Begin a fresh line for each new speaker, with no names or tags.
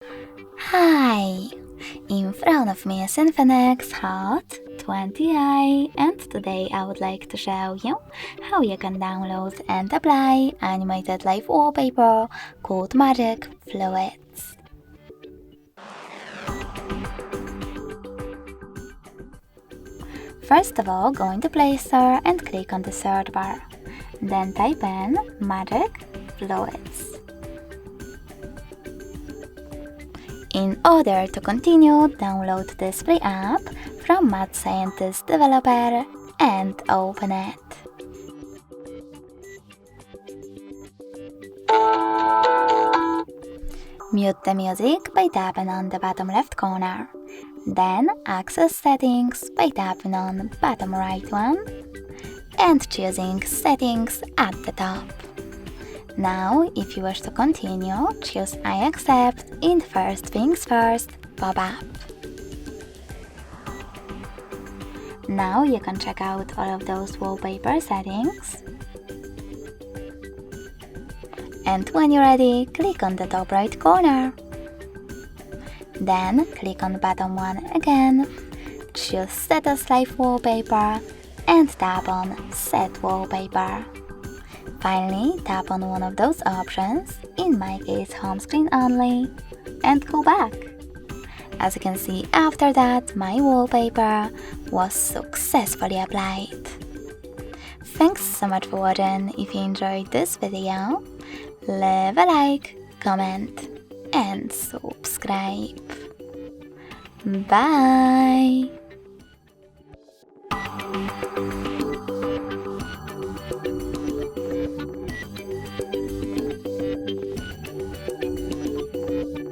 Hi! In front of me is INFINIX Hot 20i, and today I would like to show you how you can download and apply animated live wallpaper called Magic Fluids. First of all, go into Play Store and click on the search bar. Then type in Magic Fluids. In order to continue, download this free app from Mad Scientist developer and open it. Mute the music by tapping on the bottom left corner. Then access settings by tapping on bottom right one and choosing settings at the top. Now, if you wish to continue, choose I accept in First Things First pop-up. Now you can check out all of those wallpaper settings. And when you're ready, click on the top right corner. Then click on the bottom one again, choose Set as Live Wallpaper and tap on Set Wallpaper. Finally, tap on one of those options, in my case home screen only, and go back. As you can see, after that, my wallpaper was successfully applied. Thanks so much for watching. If you enjoyed this video, leave a like, comment and subscribe. Bye!